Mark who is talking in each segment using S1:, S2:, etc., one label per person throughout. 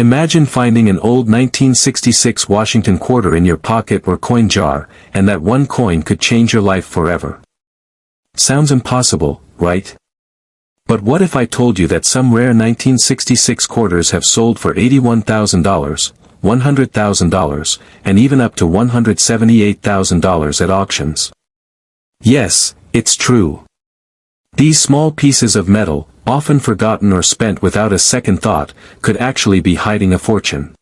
S1: Imagine finding an old 1966 Washington quarter in your pocket or coin jar, and that one coin could change your life forever. Sounds impossible, right? But what if I told you that some rare 1966 quarters have sold for $81,000, $100,000, and even up to $178,000 at auctions? Yes, it's true. These small pieces of metal, often forgotten or spent without a second thought, could actually be hiding a fortune.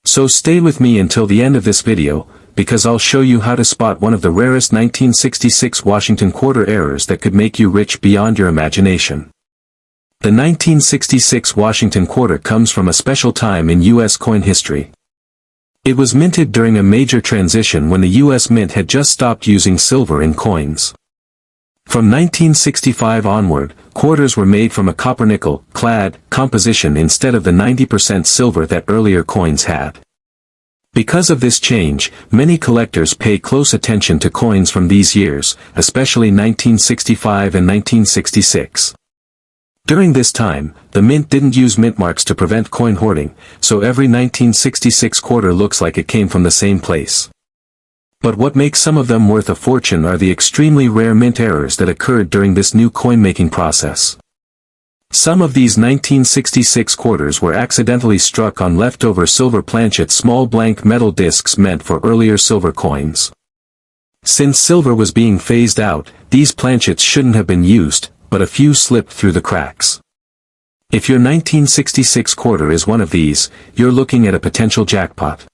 S1: So stay with me until the end of this video, because I'll show you how to spot one of the rarest 1966 Washington quarter errors that could make you rich beyond your imagination. The 1966 Washington quarter comes from a special time in U.S. coin history. It was minted during a major transition when the U.S. Mint had just stopped using silver in coins. From 1965 onward, quarters were made from a copper-nickel clad composition instead of the 90% silver that earlier coins had. Because of this change, many collectors pay close attention to coins from these years, especially 1965 and 1966. During this time, the mint didn't use mint marks to prevent coin hoarding, so every 1966 quarter looks like it came from the same place. But what makes some of them worth a fortune are the extremely rare mint errors that occurred during this new coin-making process. Some of these 1966 quarters were accidentally struck on leftover silver planchets, small blank metal discs meant for earlier silver coins. Since silver was being phased out, these planchets shouldn't have been used, but a few slipped through the cracks. If your 1966 quarter is one of these, you're looking at a potential jackpot.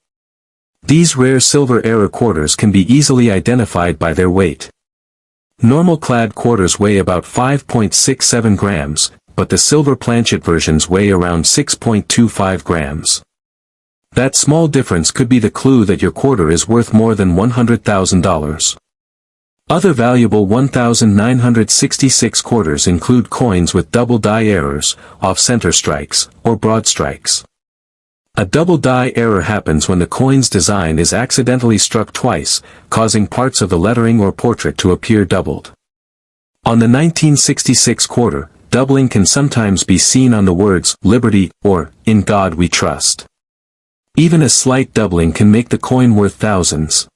S1: These rare silver error quarters can be easily identified by their weight. Normal clad quarters weigh about 5.67 grams, but the silver planchet versions weigh around 6.25 grams. That small difference could be the clue that your quarter is worth more than $100,000. Other valuable 1966 quarters include coins with double die errors, off-center strikes, or broad strikes. A double die error happens when the coin's design is accidentally struck twice, causing parts of the lettering or portrait to appear doubled. On the 1966 quarter, doubling can sometimes be seen on the words "Liberty" or "In God We Trust." Even a slight doubling can make the coin worth thousands.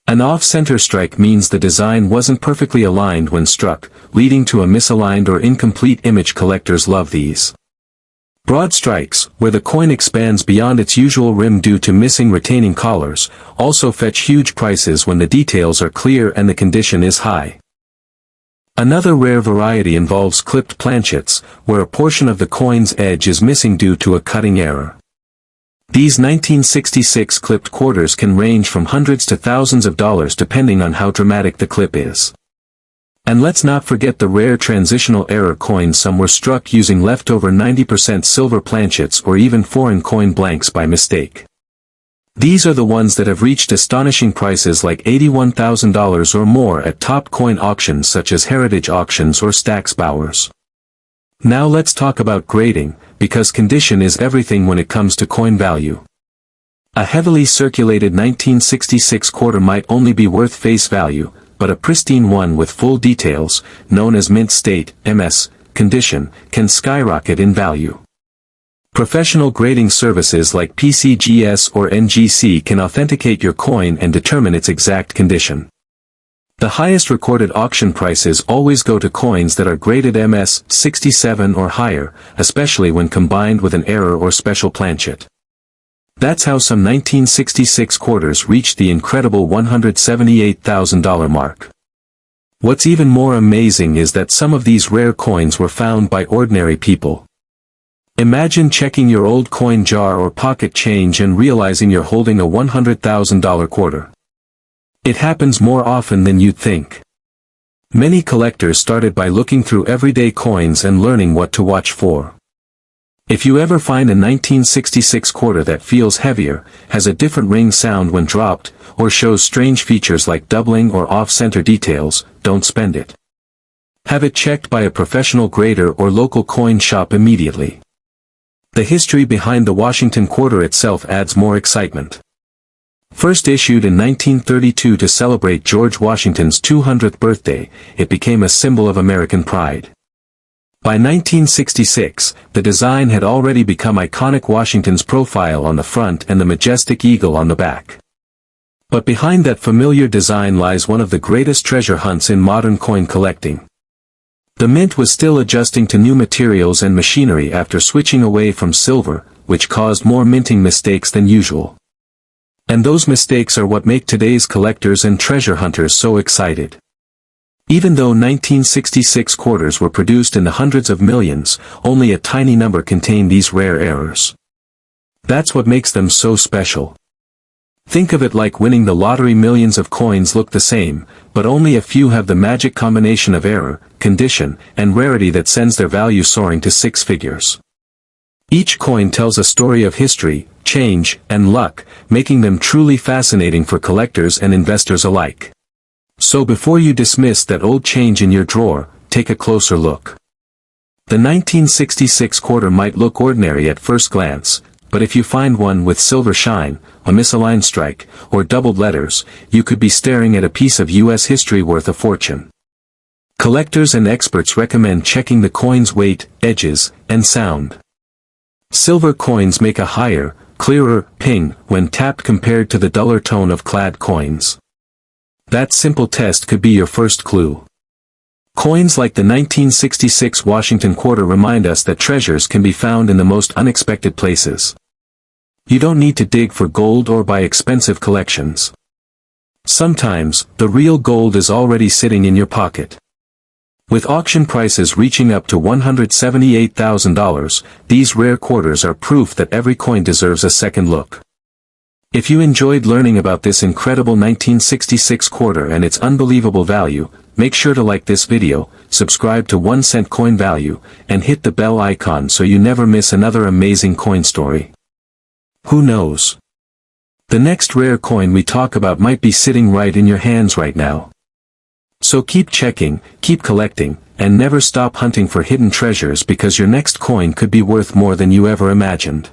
S1: An off-center strike means the design wasn't perfectly aligned when struck, leading to a misaligned or incomplete image. Collectors love these. Broad strikes, where the coin expands beyond its usual rim due to missing retaining collars, also fetch huge prices when the details are clear and the condition is high. Another rare variety involves clipped planchets, where a portion of the coin's edge is missing due to a cutting error. These 1966 clipped quarters can range from hundreds to thousands of dollars depending on how dramatic the clip is. And let's not forget the rare transitional error coins. Some were struck using leftover 90% silver planchets or even foreign coin blanks by mistake. These are the ones that have reached astonishing prices like $81,000 or more at top coin auctions such as Heritage Auctions or Stack's Bowers. Now let's talk about grading, because condition is everything when it comes to coin value. A heavily circulated 1966 quarter might only be worth face value, but a pristine one with full details, known as mint state, MS, condition, can skyrocket in value. Professional grading services like PCGS or NGC can authenticate your coin and determine its exact condition. The highest recorded auction prices always go to coins that are graded MS 67 or higher, especially when combined with an error or special planchet. That's how some 1966 quarters reached the incredible $178,000 mark. What's even more amazing is that some of these rare coins were found by ordinary people. Imagine checking your old coin jar or pocket change and realizing you're holding a $100,000 quarter. It happens more often than you'd think. Many collectors started by looking through everyday coins and learning what to watch for. If you ever find a 1966 quarter that feels heavier, has a different ring sound when dropped, or shows strange features like doubling or off-center details, don't spend it. Have it checked by a professional grader or local coin shop immediately. The history behind the Washington quarter itself adds more excitement. First issued in 1932 to celebrate George Washington's 200th birthday, it became a symbol of American pride. By 1966, the design had already become iconic. Washington's profile on the front and the majestic eagle on the back. But behind that familiar design lies one of the greatest treasure hunts in modern coin collecting. The mint was still adjusting to new materials and machinery after switching away from silver, which caused more minting mistakes than usual. And those mistakes are what make today's collectors and treasure hunters so excited. Even though 1966 quarters were produced in the hundreds of millions, only a tiny number contained these rare errors. That's what makes them so special. Think of it like winning the lottery. Millions of coins look the same, but only a few have the magic combination of error, condition, and rarity that sends their value soaring to six figures. Each coin tells a story of history, change, and luck, making them truly fascinating for collectors and investors alike. So before you dismiss that old change in your drawer, take a closer look. The 1966 quarter might look ordinary at first glance, but if you find one with silver shine, a misaligned strike, or doubled letters, you could be staring at a piece of U.S. history worth a fortune. Collectors and experts recommend checking the coin's weight, edges, and sound. Silver coins make a higher, clearer ping when tapped compared to the duller tone of clad coins. That simple test could be your first clue. Coins like the 1966 Washington quarter remind us that treasures can be found in the most unexpected places. You don't need to dig for gold or buy expensive collections. Sometimes, the real gold is already sitting in your pocket. With auction prices reaching up to $178,000, these rare quarters are proof that every coin deserves a second look. If you enjoyed learning about this incredible 1966 quarter and its unbelievable value, make sure to like this video, subscribe to 1 Cent Coin Value, and hit the bell icon so you never miss another amazing coin story. Who knows? The next rare coin we talk about might be sitting right in your hands right now. So keep checking, keep collecting, and never stop hunting for hidden treasures, because your next coin could be worth more than you ever imagined.